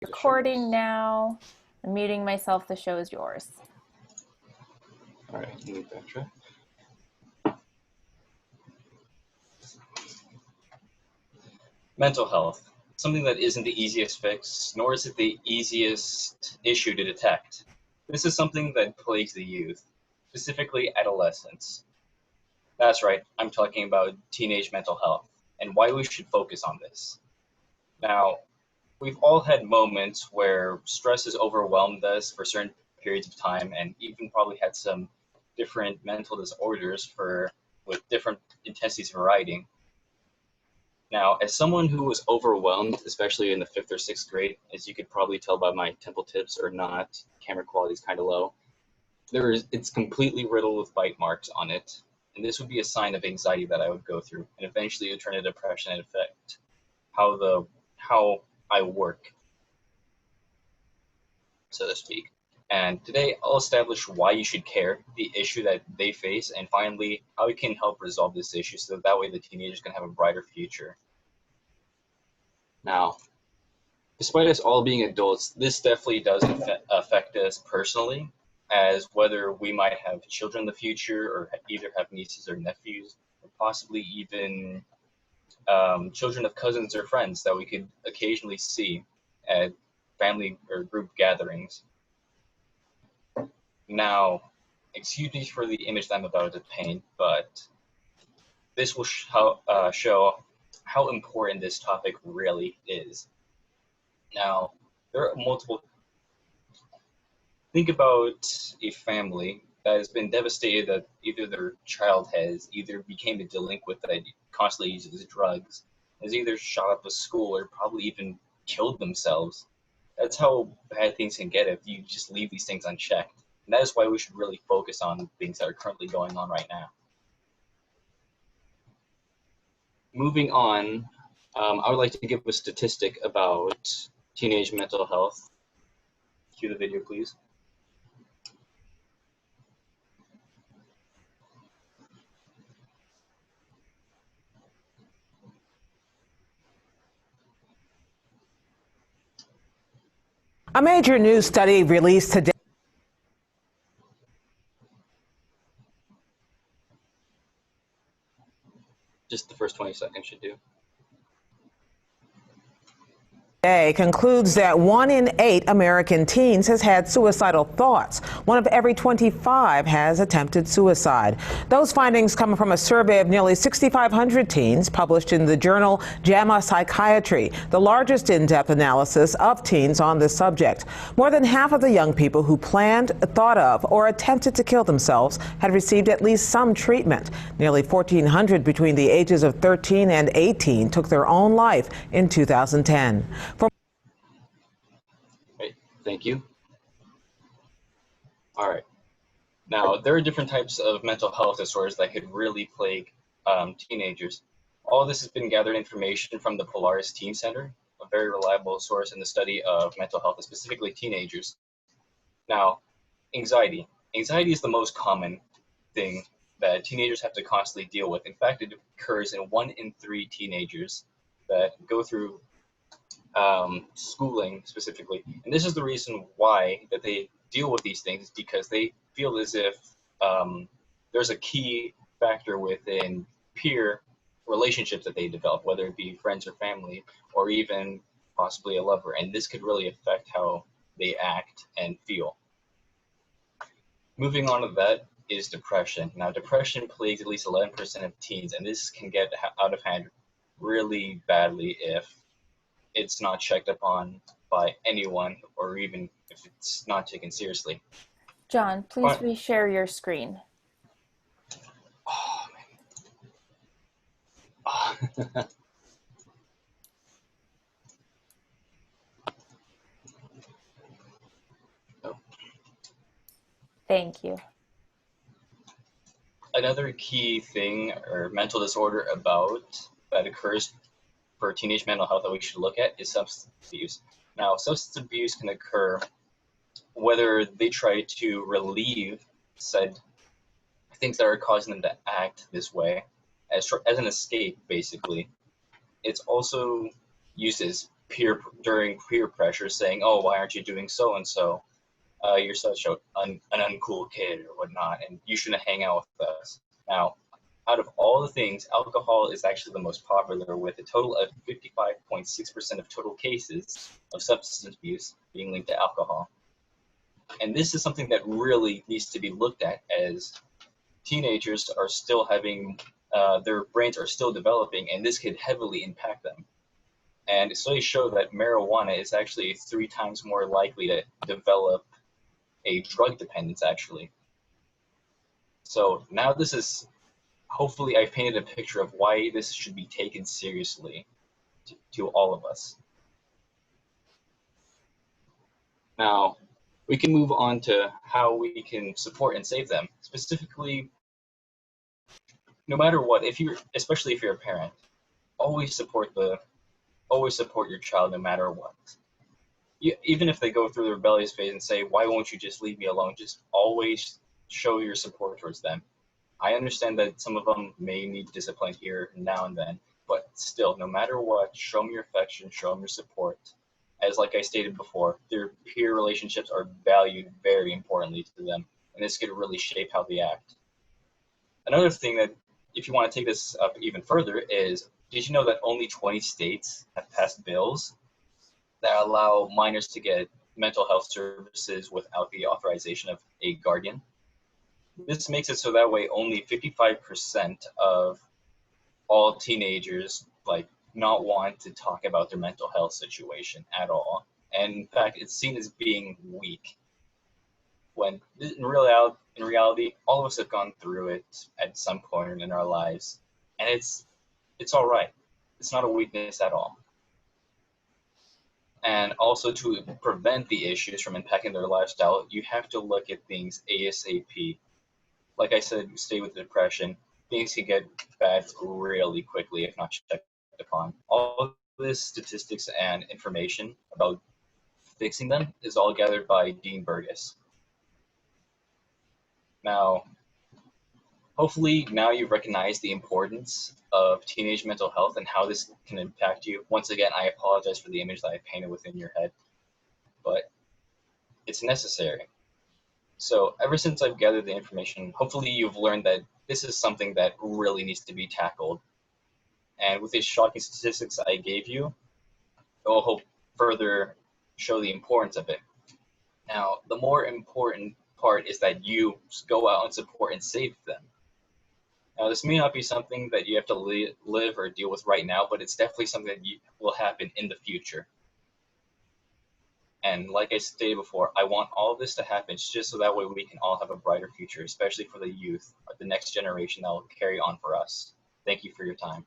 Recording now. I'm muting myself. The show is yours. All right, let me backtrack. Mental health, something that isn't the easiest fix, nor is it the easiest issue to detect. This is something that plagues the youth, specifically adolescents. That's right, I'm talking about teenage mental health and why we should focus on this. Now, we've all had moments where stress has overwhelmed us for certain periods of time and even probably had some different mental disorders with different intensities variety. Now, as someone who was overwhelmed, especially in the 5th or 6th grade, as you could probably tell by my temple tips or not, camera quality is kind of low, it's completely riddled with bite marks on it. And this would be a sign of anxiety that I would go through, and eventually it would turn into depression and affect how I work, so to speak. And today I'll establish why you should care, the issue that they face, and finally how we can help resolve this issue so that way the teenagers can have a brighter future. Now, despite us all being adults, this definitely does affect us personally, as whether we might have children in the future or either have nieces or nephews, or possibly even children of cousins or friends that we could occasionally see at family or group gatherings. Now, excuse me for the image that I'm about to paint, but this will show how important this topic really is. Now, there are multiple. Think about a family that has been devastated that either their child has either became a delinquent that constantly uses drugs, has either shot up a school or probably even killed themselves. That's how bad things can get if you just leave these things unchecked. And that is why we should really focus on things that are currently going on right now. Moving on, I would like to give a statistic about teenage mental health. Cue the video, please. A major new study released today. Just the first 20 seconds should do. Concludes that 1 in 8 American teens has had suicidal thoughts. 1 of every 25 has attempted suicide. Those findings come from a survey of nearly 6,500 teens published in the journal JAMA Psychiatry, the largest in-depth analysis of teens on this subject. More than half of the young people who planned, thought of, or attempted to kill themselves had received at least some treatment. Nearly 1,400 between the ages of 13 and 18 took their own life in 2010. Thank you. All right. Now, there are different types of mental health disorders that could really plague teenagers. All this has been gathered information from the Polaris Teen Center, a very reliable source in the study of mental health, and specifically teenagers. Now, anxiety. Anxiety is the most common thing that teenagers have to constantly deal with. In fact, it occurs in 1 in 3 teenagers that go through schooling specifically, and this is the reason why that they deal with these things, because they feel as if there's a key factor within peer relationships that they develop, whether it be friends or family, or even possibly a lover, and this could really affect how they act and feel. Moving on to that is depression. Now, depression plagues at least 11% of teens, and this can get out of hand really badly if it's not checked upon by anyone, or even if it's not taken seriously. John, please reshare your screen. Oh, man. Oh. Oh. Thank you. Another key thing or mental disorder that occurs for teenage mental health that we should look at is substance abuse. Now, substance abuse can occur whether they try to relieve said things that are causing them to act this way as an escape, basically. It's also used as during peer pressure saying, oh, why aren't you doing so and so? You're such an uncool kid or whatnot, and you shouldn't hang out with us. Now, out of all the things, alcohol is actually the most popular, with a total of 55.6% of total cases of substance abuse being linked to alcohol. And this is something that really needs to be looked at, as teenagers are still having, their brains are still developing, and this could heavily impact them. And studies show that marijuana is actually 3 times more likely to develop a drug dependence, actually. So now this is, hopefully I've painted a picture of why this should be taken seriously to all of us. Now, we can move on to how we can support and save them. Specifically, no matter what, especially if you're a parent, always support your child no matter what. Even if they go through the rebellious phase and say, why won't you just leave me alone? Just always show your support towards them. I understand that some of them may need discipline here now and then, but still, no matter what, show them your affection, show them your support. As like I stated before, their peer relationships are valued very importantly to them, and this could really shape how they act. Another thing that, if you want to take this up even further, is, did you know that only 20 states have passed bills that allow minors to get mental health services without the authorization of a guardian? This makes it so that way only 55% of all teenagers not want to talk about their mental health situation at all. And in fact, it's seen as being weak, when in reality, all of us have gone through it at some point in our lives, and it's all right. It's not a weakness at all. And also, to prevent the issues from impacting their lifestyle, you have to look at things ASAP. Like I said, stay with depression. Things can get bad really quickly if not checked upon. All of this statistics and information about fixing them is all gathered by Dean Burgess. Now, hopefully now you've recognized the importance of teenage mental health and how this can impact you. Once again, I apologize for the image that I painted within your head, but it's necessary. So ever since I've gathered the information, hopefully you've learned that this is something that really needs to be tackled. And with these shocking statistics I gave you, it will help further show the importance of it. Now, the more important part is that you go out and support and save them. Now, this may not be something that you have to live or deal with right now, but it's definitely something that will happen in the future. And like I stated before, I want all of this to happen just so that way we can all have a brighter future, especially for the youth, the next generation that will carry on for us. Thank you for your time.